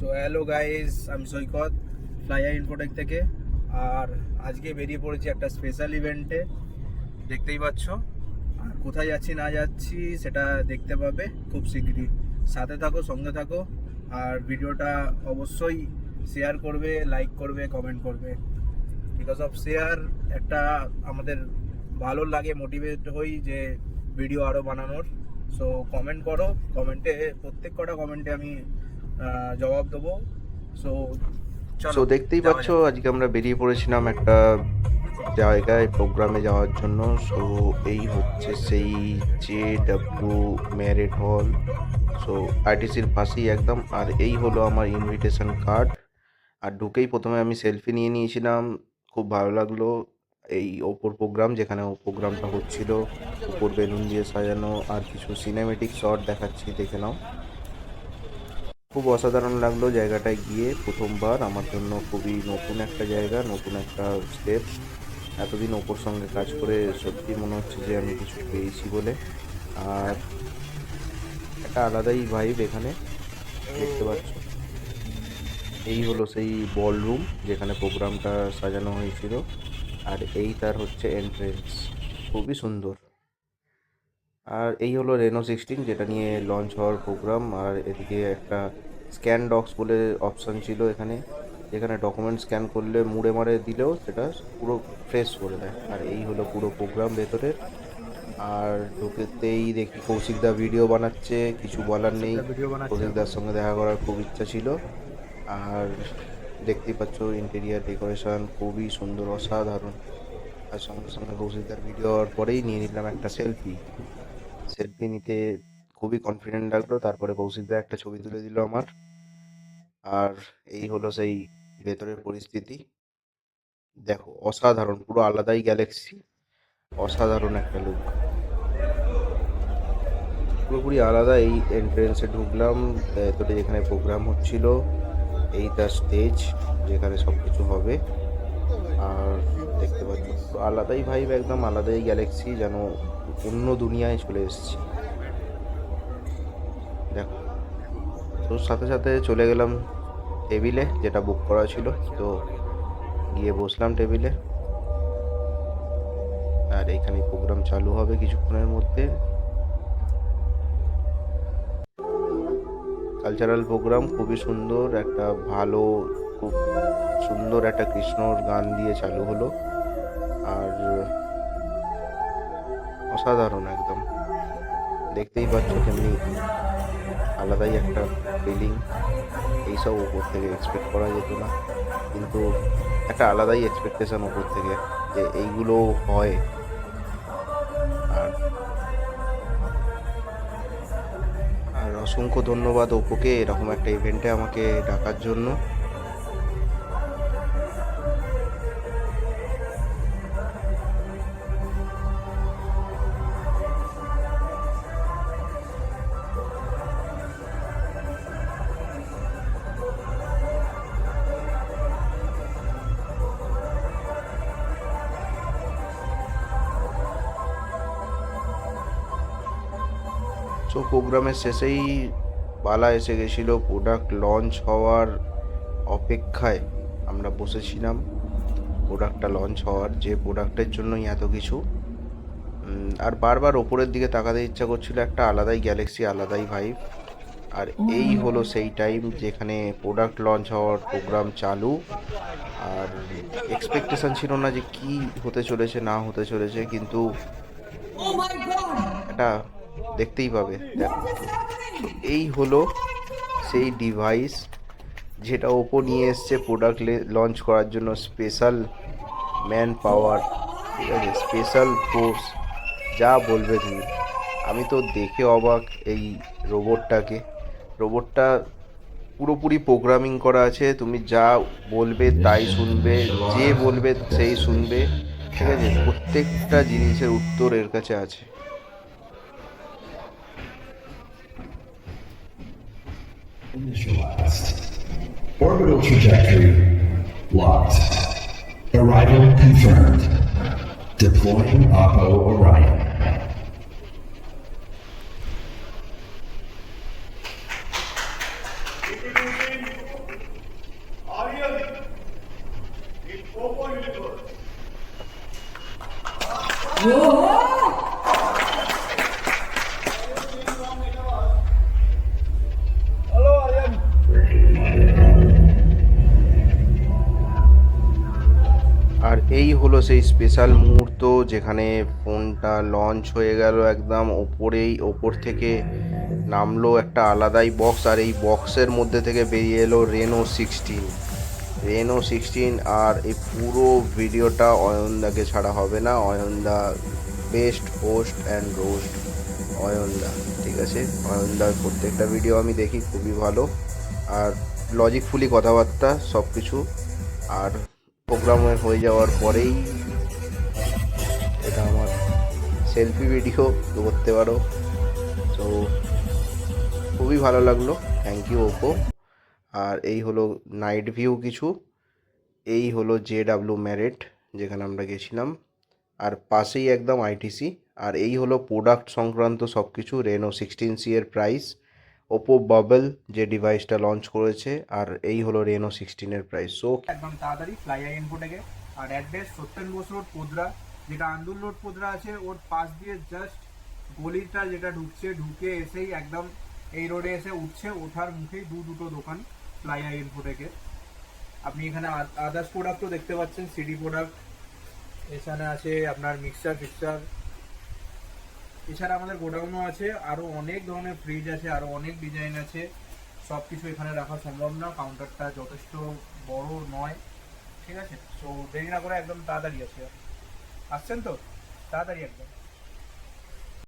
So hello guys, আমি সৈকত ফ্লাইয়া Infotech থেকে। আর আজকে বেরিয়ে পড়েছি একটা স্পেশাল ইভেন্টে, দেখতেই পাচ্ছ। আর কোথায় যাচ্ছি না যাচ্ছি সেটা দেখতে পাবে খুব শীঘ্রই। সাথে থাকো, সঙ্গে থাকো, আর ভিডিওটা অবশ্যই শেয়ার করবে, লাইক করবে, কমেন্ট করবে। বিকজ অফ শেয়ার একটা আমাদের ভালো লাগে, মোটিভেট হই যে ভিডিও আরও বানানোর। সো কমেন্ট করো, কমেন্টে প্রত্যেক কটা কমেন্টে আমি জবাব দেবো। সো চলো, দেখতেই যাওয়া পাচ্ছ যাক। আজকে আমরা বেরিয়ে পড়েছিলাম একটা জায়গায় প্রোগ্রামে যাওয়ার জন্য। এই হচ্ছে সেই JW ম্যারেট হল। আরটিসির পাশেই একদম। আর এই হলো আমার ইনভিটেশন কার্ড। আর ঢুকেই প্রথমে আমি সেলফি নিয়ে নিয়েছিলাম, খুব ভালো লাগলো। এই ওপর প্রোগ্রাম, যেখানে ও প্রোগ্রামটা হচ্ছিল, উপর বেলুন দিয়ে সাজানো, আর কিছু সিনেমেটিক শট দেখাচ্ছি, দেখে নাও। খুব অসাধারণ লাগলো জায়গাটায় গিয়ে। প্রথমবার আমার জন্য খুবই নতুন একটা জায়গা, নতুন একটা স্টেপ। এতদিন ওপর সঙ্গে কাজ করে সত্যি মনে হচ্ছে যে আমি কিছু পেয়েছি বলে। আর একটা আলাদাই ভাইব এখানে, দেখতে পাচ্ছ। এই হলো সেই বল রুম যেখানে প্রোগ্রামটা সাজানো হয়েছিল। আর এই তার হচ্ছে এন্ট্রেন্স, খুবই সুন্দর। আর এই হলো Reno 16, যেটা নিয়ে লঞ্চ হওয়ার প্রোগ্রাম। আর এদিকে একটা স্ক্যান ডক্স বলে অপশান ছিল এখানে, যেখানে ডকুমেন্ট স্ক্যান করলে মুড়ে মারে দিলেও সেটা পুরো ফ্রেশ করে দেয়। আর এই হলো পুরো প্রোগ্রাম ভেতরের। আর ঢুকেতেই দেখি কৌশিকদা ভিডিও বানাচ্ছে, কিছু বলার নেই। ভিডিও বানাচ্ছে। কৌশিকদার সঙ্গে দেখা করার খুব ইচ্ছা ছিল। আর দেখতেই পাচ্ছ ইন্টেরিয়ার ডেকোরেশন খুবই সুন্দর, অসাধারণ। আর সঙ্গে সঙ্গে কৌশিকদার ভিডিও হওয়ার পরেই নিয়ে নিলাম একটা সেলফি। সেলফি নিতে খুবই কনফিডেন্ট লাগলো। তারপরে কৌশিকদা একটা ছবি তুলে দিল আমার। আর এই হলো সেই ভেতরের পরিস্থিতি, দেখো অসাধারণ, পুরো আলাদাই গ্যালাক্সি, অসাধারণ একটা লুক, পুরোপুরি আলাদা। এই এন্ট্রেন্সে ঢুকলাম, ভেতরে যেখানে প্রোগ্রাম হচ্ছিল। এই তার স্টেজ, যেখানে সব কিছু হবে। আর দেখতে পাচ্ছ পুরো আলাদাই ভাইব, একদম আলাদাই গ্যালাক্সি, যেন অন্য দুনিয়ায় চলে এসেছি। দেখো, তোর সাথে সাথে চলে গেলাম টেবিলে, যেটা বুক করা ছিল। তো গিয়ে বসলাম টেবিলে। আর এইখানে প্রোগ্রাম চালু হবে কিছুক্ষণের মধ্যে। কালচারাল প্রোগ্রাম খুবই সুন্দর, একটা ভালো, খুব সুন্দর একটা কৃষ্ণর গান দিয়ে চালু হলো। আর অসাধারণ একদম, দেখতেই পাচ্ছ তেমনি আলাদাই একটা ফিলিং। এইসব উপর থেকে এক্সপেক্ট করা যেত না, কিন্তু একটা আলাদাই এক্সপেকটেশন উপর থেকে যে এইগুলো হয়। আর আর অসংখ্য ধন্যবাদ ওপোকে এরকম একটা ইভেন্টে আমাকে ডাকার জন্য। প্রোগ্রামের শেষেই পালা এসে গেছিল, প্রোডাক্ট লঞ্চ হওয়ার অপেক্ষায় আমরা বসেছিলাম। প্রোডাক্টটা লঞ্চ হওয়ার, যে প্রোডাক্টের জন্যই এত কিছু। আর বারবার ওপরের দিকে তাকাতে ইচ্ছা করছিল, একটা আলাদাই গ্যালাক্সি, আলাদাই ভাইব। আর এই হলো সেই টাইম যেখানে প্রোডাক্ট লঞ্চ হওয়ার প্রোগ্রাম চালু। আর এক্সপেকটেশন ছিল না যে কি হতে চলেছে না হতে চলেছে, কিন্তু এটা দেখতেই পাবে, দেখো। এই হলো সেই ডিভাইস যেটা ওপো নিয়ে এসছে প্রোডাক্ট লঞ্চ করার জন্য। স্পেশাল ম্যান পাওয়ার, ঠিক আছে, স্পেশাল ফোর্স, যা বলবে তুমি। আমি তো দেখে অবাক এই রোবটটা পুরোপুরি প্রোগ্রামিং করা আছে। তুমি যা বলবে তাই শুনবে, যে বলবে সেই শুনবে, ঠিক আছে। প্রত্যেকটা জিনিসের উত্তর এর কাছে আছে। Initialized. Orbital trajectory locked. Arrival confirmed. Deploying Oppo Orion. আর এই হলো সেই স্পেশাল মুহূর্ত যেখানে ফোনটা লঞ্চ হয়ে গেল, একদম ওপর থেকে নামলো একটা আলাদাই বক্স, আর এই বক্সের মধ্যে থেকে বেরিয়ে এলো রেনো 16। আর এই পুরো ভিডিওটা অয়নদাকে ছাড়া হবে না, অয়নদা বেস্ট হোস্ট অ্যান্ড রোস্ট অয়নদা, ঠিক আছে? অয়নদার প্রত্যেকটা ভিডিও আমি দেখি, খুবই ভালো আর লজিকফুলি কথাবার্তা সব কিছু। আর প্রোগ্রামে হয়ে যাওয়ার পরেই এটা আমার সেলফি ভিডিও করতে পারো, তো খুবই ভালো লাগলো, থ্যাংক ইউ ওপো। আর এই হলো নাইট ভিউ কিছু, এই হলো JW ম্যারেট যেখানে আমরা গেছিলাম, আর পাশেই একদম আইটিসি। আর এই হলো প্রোডাক্ট সংক্রান্ত সব কিছু, রেনো 16C এর প্রাইস, ওপো বাবল যে ডিভাইসটা লঞ্চ করেছে, আর এই হলো রেনো 16 এর প্রাইস। সো একদম তাড়াতাড়ি ফ্লাইয়া ইনফো থেকে। আর অ্যাড্রেস সত্যেন বোস রোড পোদ্রা, যেটা আন্দুল রোড পোদ্রা আছে ওর পাশ দিয়ে জাস্ট গলিটা যেটা ঢুকে এসেই একদম এই রোডে এসে উঠছে, ওঠার মুখেই দুটো দোকান ফ্লাইয়া ইনফো থেকে। আপনি এখানে আদার্স প্রোডাক্টও দেখতে পাচ্ছেন, সিডি প্রোডাক্ট এখানে আছে, আপনার মিক্সার ফিক্সার, এছাড়া আমাদের গোডাউনও আছে, আরও অনেক ধরনের ফ্রিজ আছে, আরও অনেক ডিজাইন আছে। সব কিছু এখানে রাখা সম্ভব না, কাউন্টারটা যথেষ্ট বড় নয়, ঠিক আছে? সো দেরি না করে একদম তাড়াতাড়ি আসছেন তো, তাড়াতাড়ি একদম।